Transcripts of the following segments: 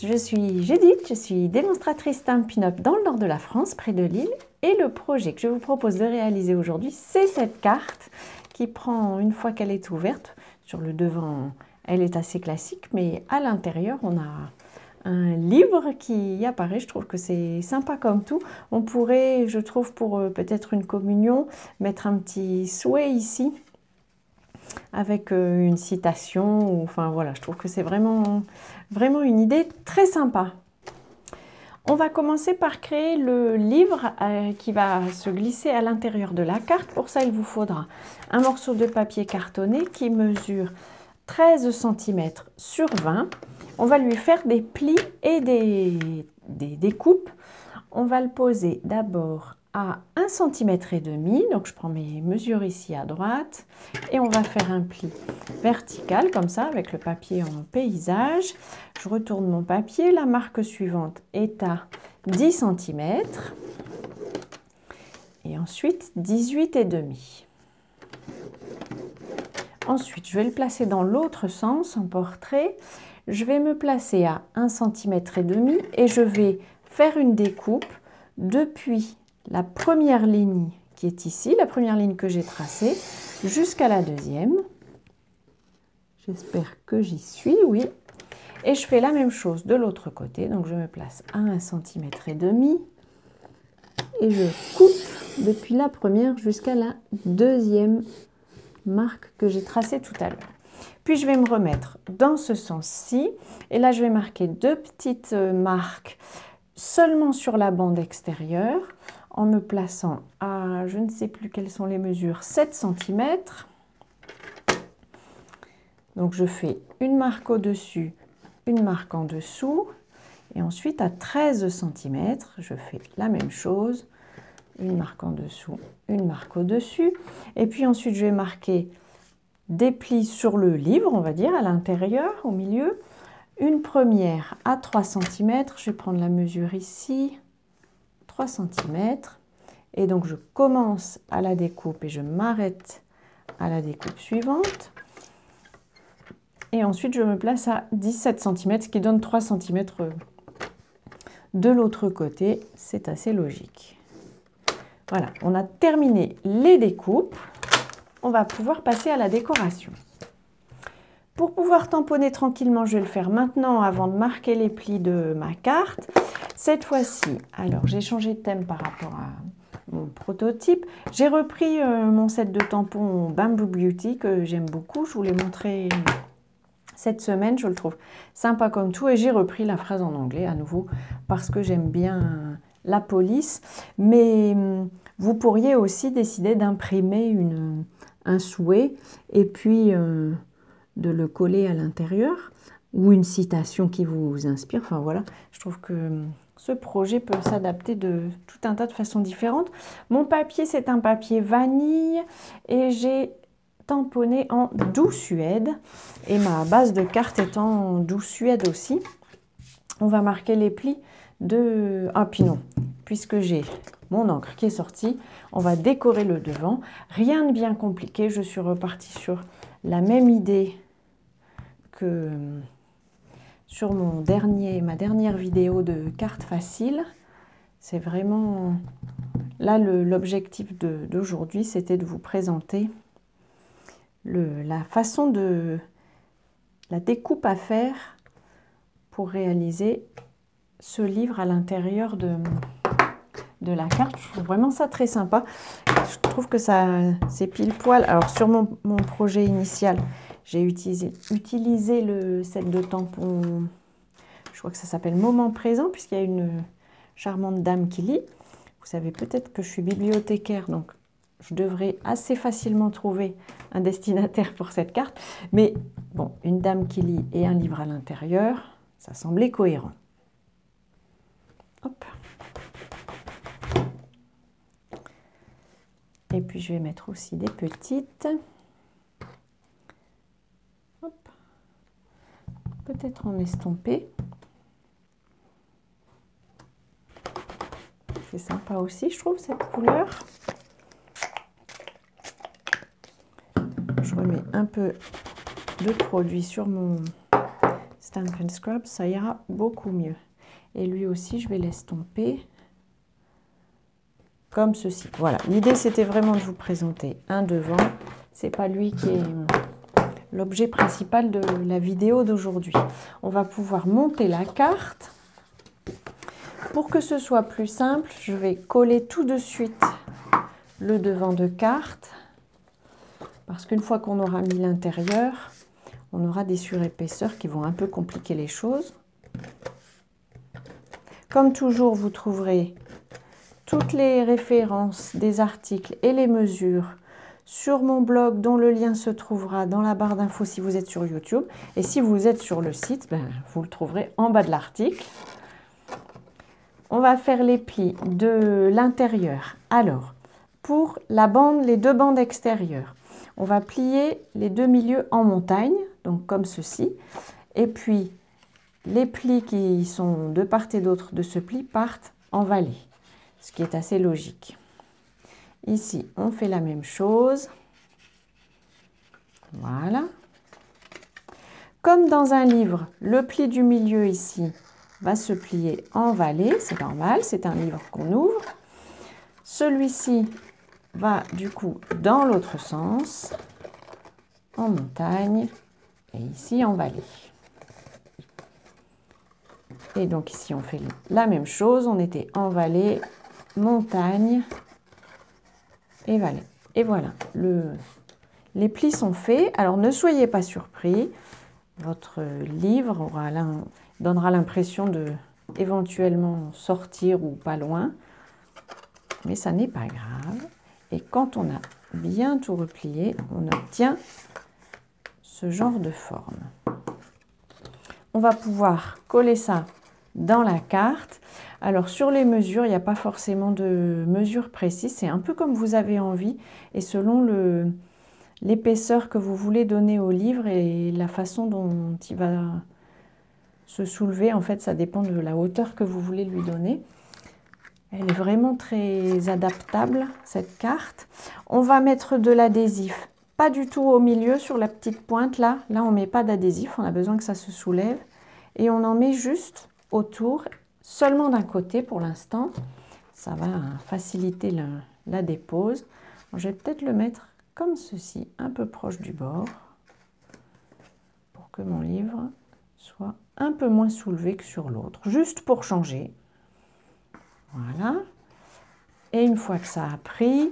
je suis Judith, je suis démonstratrice Stampin' Up dans le nord de la France, près de Lille. Et le projet que je vous propose de réaliser aujourd'hui, c'est cette carte qui prend, une fois qu'elle est ouverte, sur le devant, elle est assez classique, mais à l'intérieur, on a un livre qui apparaît. Je trouve que c'est sympa comme tout. On pourrait, je trouve, pour peut-être une communion, mettre un petit souhait ici, avec une citation, ou, enfin voilà, je trouve que c'est vraiment une idée très sympa. On va commencer par créer le livre qui va se glisser à l'intérieur de la carte. Pour ça, il vous faudra un morceau de papier cartonné qui mesure 13 cm sur 20. On va lui faire des plis et des découpes. On va le poser d'abord à 1,5 cm, donc je prends mes mesures ici à droite, et on va faire un pli vertical comme ça avec le papier en paysage. Je retourne mon papier, la marque suivante est à 10 cm, et ensuite 18,5. Ensuite, je vais le placer dans l'autre sens en portrait. Je vais me placer à 1,5 cm et je vais faire une découpe depuis la première ligne qui est ici, la première ligne que j'ai tracée, jusqu'à la deuxième. J'espère que j'y suis, oui. Et je fais la même chose de l'autre côté. Donc je me place à 1,5 cm et je coupe depuis la première jusqu'à la deuxième marque que j'ai tracée tout à l'heure. Puis je vais me remettre dans ce sens-ci. Et là, je vais marquer deux petites marques seulement sur la bande extérieure, en me plaçant à, je ne sais plus quelles sont les mesures, 7 cm. Donc je fais une marque au-dessus, une marque en dessous, et ensuite à 13 cm, je fais la même chose, une marque en dessous, une marque au-dessus, et puis ensuite je vais marquer des plis sur le livre, on va dire, à l'intérieur, au milieu. Une première à 3 cm, je vais prendre la mesure ici, 3 cm, et donc je commence à la découpe et je m'arrête à la découpe suivante. Et ensuite je me place à 17 cm, ce qui donne 3 cm de l'autre côté, c'est assez logique. Voilà, on a terminé les découpes, on va pouvoir passer à la décoration. Pour pouvoir tamponner tranquillement, je vais le faire maintenant avant de marquer les plis de ma carte. Cette fois-ci, alors j'ai changé de thème par rapport à mon prototype. J'ai repris mon set de tampons Bamboo Beauty que j'aime beaucoup. Je vous l'ai montré cette semaine, je le trouve sympa comme tout. Et j'ai repris la phrase en anglais à nouveau parce que j'aime bien la police. Mais vous pourriez aussi décider d'imprimer un souhait et puis de le coller à l'intérieur, ou une citation qui vous inspire. Enfin voilà, je trouve que ce projet peut s'adapter de tout un tas de façons différentes. Mon papier, c'est un papier vanille et j'ai tamponné en doux suède, et ma base de carte est en doux suède aussi. On va marquer les plis de... Ah puis non, puisque j'ai mon encre qui est sortie, on va décorer le devant. Rien de bien compliqué, je suis repartie sur la même idée que sur ma dernière vidéo de cartes faciles. C'est vraiment là l'objectif d'aujourd'hui, c'était de vous présenter la façon de la découpe à faire pour réaliser ce livre à l'intérieur de la carte. Je trouve vraiment ça très sympa. Je trouve que c'est pile poil. Alors sur mon projet initial, j'ai utilisé le set de tampons, je crois que ça s'appelle Moment Présent, puisqu'il y a une charmante dame qui lit. Vous savez peut-être que je suis bibliothécaire, donc je devrais assez facilement trouver un destinataire pour cette carte. Mais bon, une dame qui lit et un livre à l'intérieur, ça semblait cohérent. Hop. Et puis je vais mettre aussi des petites. Peut-être en estampé. C'est sympa aussi, je trouve, cette couleur. Je remets un peu de produit sur mon Stampin' Scrub, ça ira beaucoup mieux. Et lui aussi, je vais l'estomper comme ceci. Voilà, l'idée c'était vraiment de vous présenter un devant. C'est pas lui qui est l'objet principal de la vidéo d'aujourd'hui. On va pouvoir monter la carte. Pour que ce soit plus simple, je vais coller tout de suite le devant de carte. Parce qu'une fois qu'on aura mis l'intérieur, on aura des surépaisseurs qui vont un peu compliquer les choses. Comme toujours, vous trouverez toutes les références des articles et les mesures sur mon blog, dont le lien se trouvera dans la barre d'infos si vous êtes sur YouTube. Et si vous êtes sur le site, vous le trouverez en bas de l'article. On va faire les plis de l'intérieur. Alors, pour la bande, les deux bandes extérieures, on va plier les deux milieux en montagne, donc comme ceci. Et puis, les plis qui sont de part et d'autre de ce pli partent en vallée, ce qui est assez logique. Ici, on fait la même chose. Voilà. Comme dans un livre, le pli du milieu ici va se plier en vallée, c'est normal, c'est un livre qu'on ouvre. Celui-ci va du coup dans l'autre sens, en montagne, et ici en vallée. Et donc ici on fait la même chose, on était en vallée, montagne et vallée. Et voilà, les plis sont faits. Alors ne soyez pas surpris, votre livre donnera l'impression de éventuellement sortir ou pas loin, mais ça n'est pas grave. Et quand on a bien tout replié, on obtient ce genre de forme. On va pouvoir coller ça dans la carte. Alors sur les mesures, il n'y a pas forcément de mesure précise, c'est un peu comme vous avez envie et selon l'épaisseur que vous voulez donner au livre et la façon dont il va se soulever, en fait ça dépend de la hauteur que vous voulez lui donner. Elle est vraiment très adaptable cette carte. On va mettre de l'adhésif, pas du tout au milieu sur la petite pointe là, on ne met pas d'adhésif, on a besoin que ça se soulève et on en met juste autour, seulement d'un côté pour l'instant. Ça va faciliter la dépose. Je vais peut-être le mettre comme ceci, un peu proche du bord, pour que mon livre soit un peu moins soulevé que sur l'autre, juste pour changer. Voilà. Et une fois que ça a pris,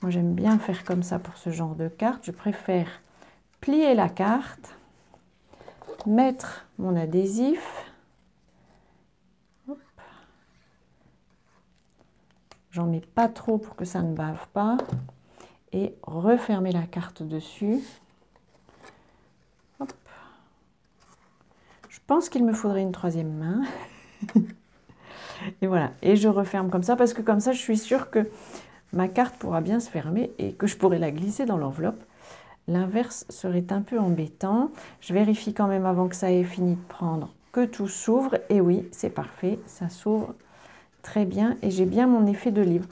moi j'aime bien faire comme ça pour ce genre de carte, je préfère plier la carte, mettre mon adhésif, j'en mets pas trop pour que ça ne bave pas, et refermer la carte dessus. Hop. Je pense qu'il me faudrait une troisième main. Et voilà, et je referme comme ça, parce que comme ça, je suis sûre que ma carte pourra bien se fermer et que je pourrai la glisser dans l'enveloppe. L'inverse serait un peu embêtant. Je vérifie quand même avant que ça ait fini de prendre que tout s'ouvre. Et oui, c'est parfait, ça s'ouvre très bien et j'ai bien mon effet de livre.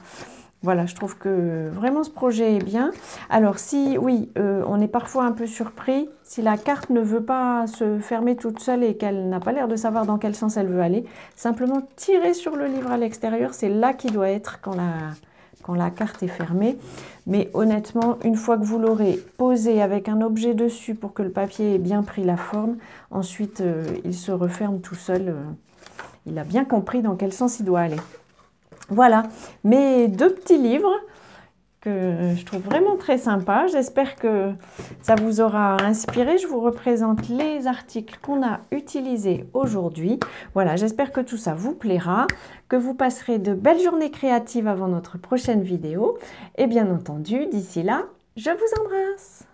Voilà, je trouve que vraiment ce projet est bien. Alors si, oui, on est parfois un peu surpris, si la carte ne veut pas se fermer toute seule et qu'elle n'a pas l'air de savoir dans quel sens elle veut aller, simplement tirer sur le livre à l'extérieur, c'est là qu'il doit être quand la carte est fermée. Mais honnêtement, une fois que vous l'aurez posé avec un objet dessus pour que le papier ait bien pris la forme, ensuite il se referme tout seul. Il a bien compris dans quel sens il doit aller. Voilà, mes deux petits livres que je trouve vraiment très sympas. J'espère que ça vous aura inspiré. Je vous représente les articles qu'on a utilisés aujourd'hui. Voilà, j'espère que tout ça vous plaira, que vous passerez de belles journées créatives avant notre prochaine vidéo. Et bien entendu, d'ici là, je vous embrasse.